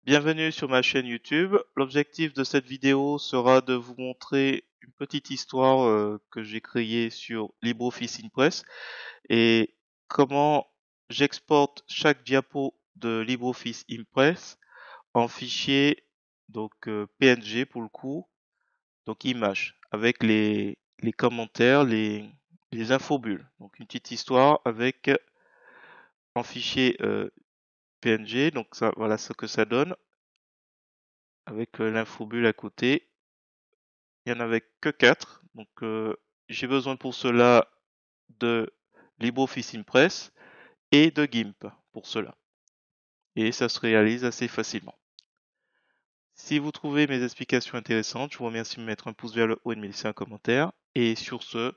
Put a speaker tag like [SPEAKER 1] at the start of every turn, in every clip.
[SPEAKER 1] Bienvenue sur ma chaîne YouTube. L'objectif de cette vidéo sera de vous montrer une petite histoire que j'ai créée sur LibreOffice Impress et comment j'exporte chaque diapo de LibreOffice Impress en fichier donc PNG pour le coup, donc image avec les commentaires, les infobulles. Donc une petite histoire avec en fichier PNG. Donc ça, voilà ce que ça donne avec l'infobulle à côté. Il n'y en avait que 4. Donc j'ai besoin pour cela de LibreOffice Impress et de GIMP pour cela. Et ça se réalise assez facilement. Si vous trouvez mes explications intéressantes, je vous remercie de me mettre un pouce vers le haut et de me laisser un commentaire. Et sur ce,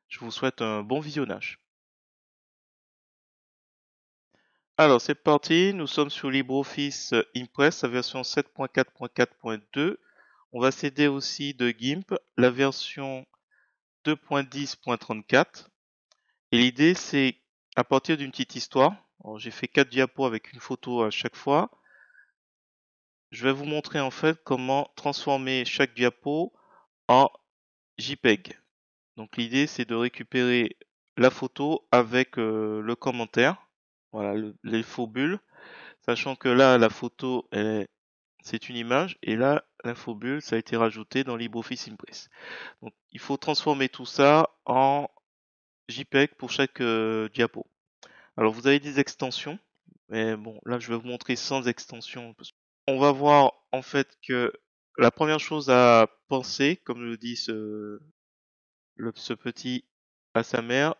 [SPEAKER 1] je vous souhaite un bon visionnage. Alors c'est parti, nous sommes sur LibreOffice Impress, la version 7.4.4.2. On va s'aider aussi de GIMP, la version 2.10.34. Et l'idée, c'est à partir d'une petite histoire. J'ai fait 4 diapos avec une photo à chaque fois. Je vais vous montrer en fait comment transformer chaque diapo en JPEG. Donc l'idée, c'est de récupérer la photo avec le commentaire. Voilà, les faux bulles. Sachant que là, la photo, c'est une image. Et là, l'infobulle, ça a été rajouté dans LibreOffice Impress. Donc il faut transformer tout ça en JPEG pour chaque diapo. Alors vous avez des extensions, mais bon, là je vais vous montrer sans extension. On va voir en fait que la première chose à penser, comme le dit ce petit à sa mère,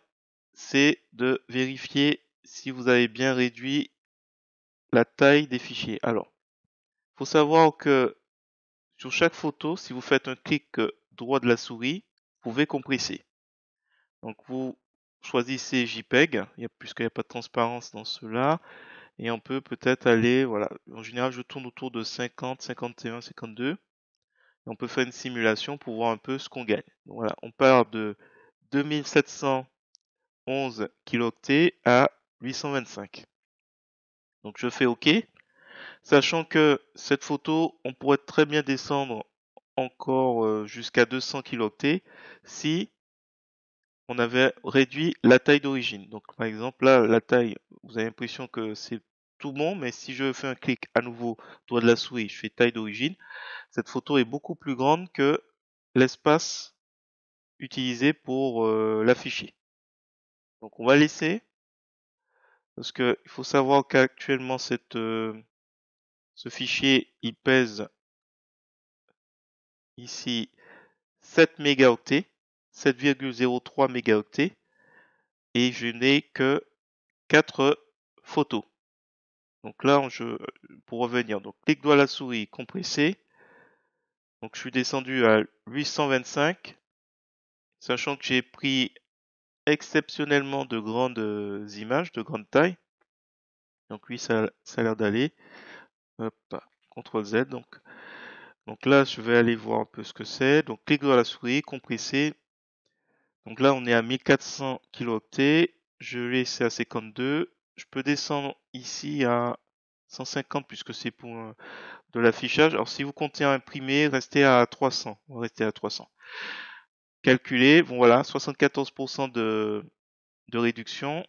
[SPEAKER 1] c'est de vérifier si vous avez bien réduit la taille des fichiers. Alors, faut savoir que sur chaque photo, si vous faites un clic droit de la souris, vous pouvez compresser. Donc vous choisissez JPEG, puisqu'il n'y a pas de transparence dans cela. Et on peut peut-être aller, voilà, en général je tourne autour de 50, 51, 52. Et on peut faire une simulation pour voir un peu ce qu'on gagne. Donc voilà, on part de 2711 kilooctets à 825. Donc je fais OK, sachant que cette photo, on pourrait très bien descendre encore jusqu'à 200 kilooctets si on avait réduit la taille d'origine. Donc par exemple là, la taille, vous avez l'impression que c'est tout bon, mais si je fais un clic à nouveau, doigt de la souris, je fais taille d'origine, cette photo est beaucoup plus grande que l'espace utilisé pour l'afficher. Donc on va laisser, parce que il faut savoir qu'actuellement ce fichier il pèse ici 7 mégaoctets, 7,03 mégaoctets, et je n'ai que 4 photos. Donc là, pour revenir, donc clic droit à la souris, compresser. Donc je suis descendu à 825, sachant que j'ai pris exceptionnellement de grandes images, de grande taille. Donc oui, ça a l'air d'aller. Hop, CTRL Z. Donc là, je vais aller voir un peu ce que c'est. Donc clic droit à la souris, compresser. Donc là, on est à 1400 kilooctets. Je l'ai laissé à 52. Je peux descendre ici à 150 puisque c'est pour de l'affichage. Alors si vous comptez imprimer, restez à 300. On va rester à 300. Calculer, bon voilà, 74% de réduction.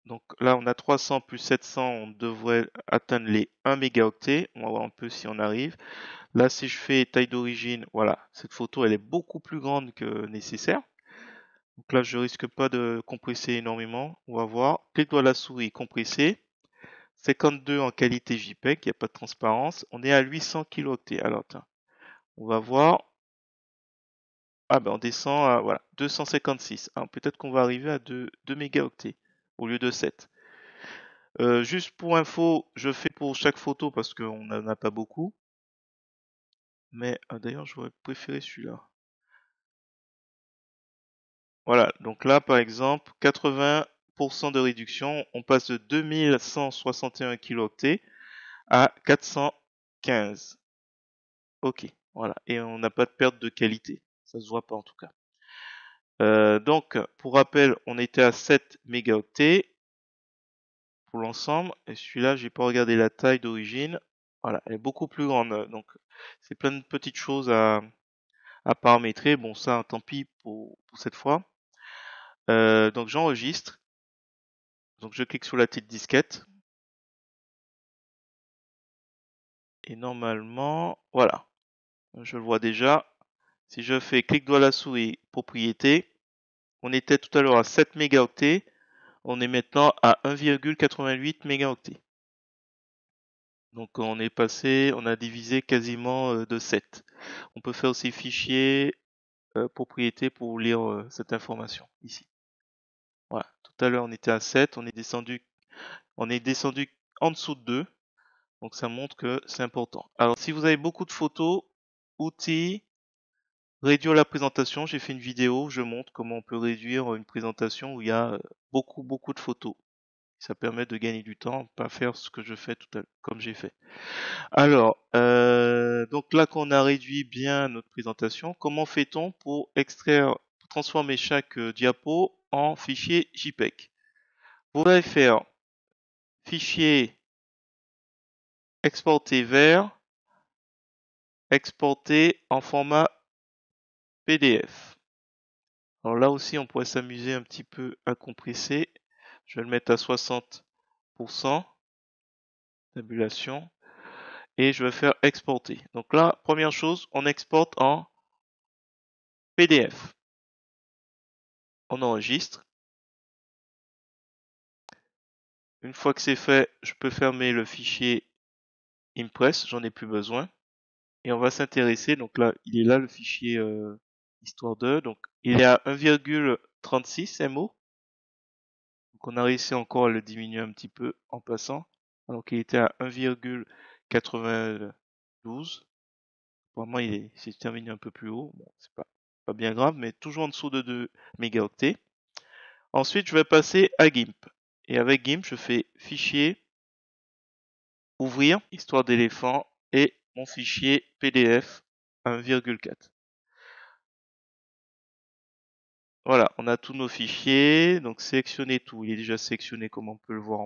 [SPEAKER 1] Donc là, on a 300 plus 700, on devrait atteindre les 1 mégaoctet. On va voir un peu si on arrive. Là, si je fais taille d'origine, voilà, cette photo, elle est beaucoup plus grande que nécessaire. Donc là, je risque pas de compresser énormément. On va voir. Clic droit à la souris, compresser. 52 en qualité JPEG, il n'y a pas de transparence. On est à 800 kilooctets. Alors, attends, on va voir. Ah ben, on descend à voilà, 256. Alors, peut-être qu'on va arriver à 2 mégaoctets au lieu de 7. Juste pour info, je fais pour chaque photo parce qu'on n'en a pas beaucoup. Mais d'ailleurs, j'aurais préféré celui-là. Voilà, donc là, par exemple, 80% de réduction. On passe de 2161 kilooctets à 415. Ok, voilà. Et on n'a pas de perte de qualité. Ça se voit pas en tout cas. Donc, pour rappel, on était à 7 mégaoctets pour l'ensemble. Et celui-là, j'ai pas regardé la taille d'origine. Voilà, elle est beaucoup plus grande. Donc, c'est plein de petites choses à paramétrer. Bon, ça, tant pis pour cette fois. Donc, j'enregistre. Donc, je clique sur la petite disquette. Et normalement, voilà. Je le vois déjà. Si je fais clic droit à la souris, propriété, on était tout à l'heure à 7 mégaoctets. On est maintenant à 1,88 mégaoctets. Donc on est passé, on a divisé quasiment de 7. On peut faire aussi fichier propriété pour lire cette information ici. Voilà. Tout à l'heure on était à 7, on est descendu en dessous de 2. Donc ça montre que c'est important. Alors si vous avez beaucoup de photos, outils, réduire la présentation. J'ai fait une vidéo où je montre comment on peut réduire une présentation où il y a beaucoup de photos. Ça permet de gagner du temps, pas faire ce que je fais tout à l'heure, comme j'ai fait. Alors, donc là qu'on a réduit bien notre présentation, comment fait-on pour extraire, pour transformer chaque diapo en fichier JPEG? Vous allez faire fichier exporter vers, exporter en format PDF. Alors là aussi, on pourrait s'amuser un petit peu à compresser. Je vais le mettre à 60%, tabulation, et je vais faire exporter. Donc là, première chose, on exporte en PDF. On enregistre. Une fois que c'est fait, je peux fermer le fichier Impress, j'en ai plus besoin. Et on va s'intéresser, donc là, il est là le fichier histoire de, donc il est à 1,36 MO. Donc on a réussi encore à le diminuer un petit peu en passant, alors qu'il était à 1,92. Vraiment, il s'est terminé un peu plus haut. Bon, c'est pas bien grave, mais toujours en dessous de 2 mégaoctets. Ensuite, je vais passer à GIMP. Et avec GIMP, je fais fichier, ouvrir, histoire d'éléphant, et mon fichier PDF 1,4. Voilà, on a tous nos fichiers. Donc, sélectionner tout. Il est déjà sélectionné comme on peut le voir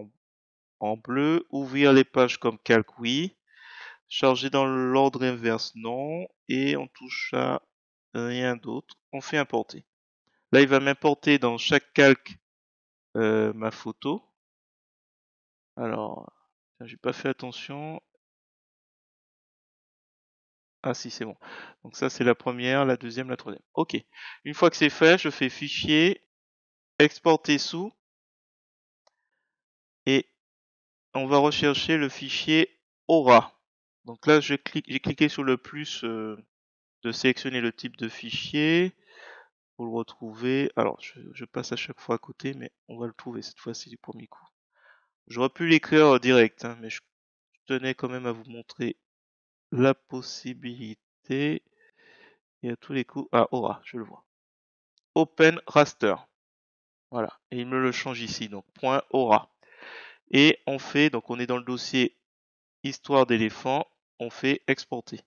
[SPEAKER 1] en bleu. Ouvrir les pages comme calque, oui. Charger dans l'ordre inverse, non. Et on touche à rien d'autre. On fait importer. Là, il va m'importer dans chaque calque ma photo. Alors, j'ai pas fait attention. Ah si, c'est bon. Donc ça, c'est la première, la deuxième, la troisième. Ok. Une fois que c'est fait, je fais fichier, exporter sous, et on va rechercher le fichier Aura. Donc là, j'ai cliqué sur le plus de sélectionner le type de fichier pour le retrouver. Alors, je passe à chaque fois à côté, mais on va le trouver cette fois-ci du premier coup. J'aurais pu l'écrire direct, hein, mais je tenais quand même à vous montrer la possibilité. Et à tous les coups, ah, Aura, je le vois. Open Raster. Voilà. Et il me le change ici, donc point .aura. Et on fait, donc on est dans le dossier histoire d'éléphant, on fait exporter.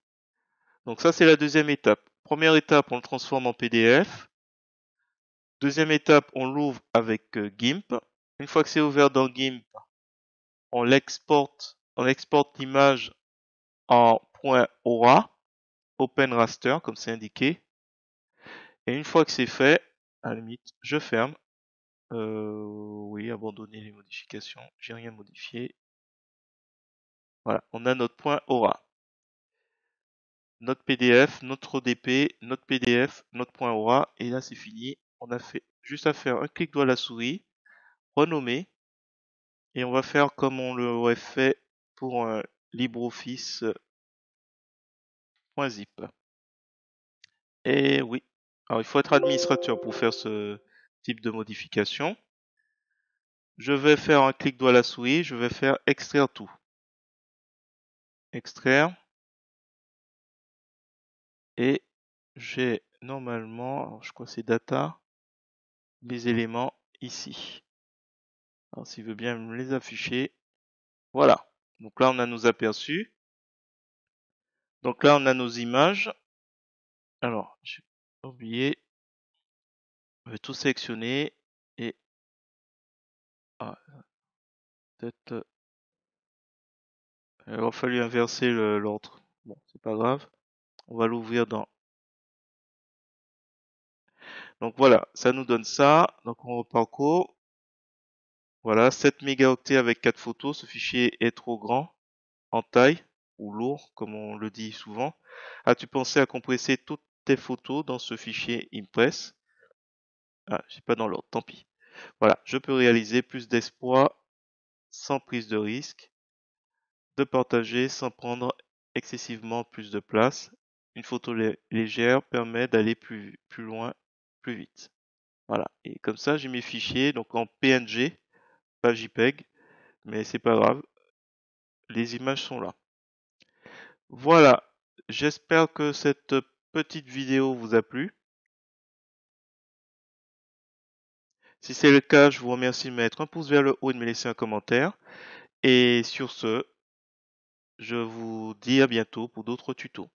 [SPEAKER 1] Donc ça, c'est la deuxième étape. Première étape, on le transforme en PDF. Deuxième étape, on l'ouvre avec GIMP. Une fois que c'est ouvert dans GIMP, on exporte l'image en point .aura, Open Raster, comme c'est indiqué. Et une fois que c'est fait, à la limite, je ferme. Oui, abandonner les modifications. J'ai rien modifié. Voilà, on a notre point Aura. Notre PDF, notre ODP, notre PDF, notre point Aura. Et là, c'est fini. On a fait juste à faire un clic droit à la souris, renommer. Et on va faire comme on l'aurait fait pour un LibreOffice.zip. Et oui. Alors, il faut être administrateur pour faire ce type de modification. Je vais faire un clic droit à la souris. Je vais faire extraire tout. Extraire. Et j'ai normalement, alors je crois que c'est data, les éléments ici. Alors s'il veut bien me les afficher. Voilà. Donc là on a nos aperçus. Donc là on a nos images. Alors, j'ai oublié. Je vais tout sélectionner. Et ah, peut-être Il aura fallu inverser l'ordre. Bon, c'est pas grave. On va l'ouvrir dans... Donc voilà, ça nous donne ça. Donc on repart en cours. Voilà, 7 mégaoctets avec 4 photos. Ce fichier est trop grand en taille ou lourd, comme on le dit souvent. As-tu pensé à compresser toutes tes photos dans ce fichier Impress? Ah, j'ai pas dans l'ordre, tant pis. Voilà, je peux réaliser plus d'exploits sans prise de risque, de partager sans prendre excessivement plus de place. Une photo légère permet d'aller plus loin, plus vite. Voilà, et comme ça j'ai mes fichiers donc en PNG, pas JPEG, mais c'est pas grave, les images sont là. Voilà, j'espère que cette petite vidéo vous a plu. Si c'est le cas, je vous remercie de mettre un pouce vers le haut et de me laisser un commentaire. Et sur ce, je vous dis à bientôt pour d'autres tutos.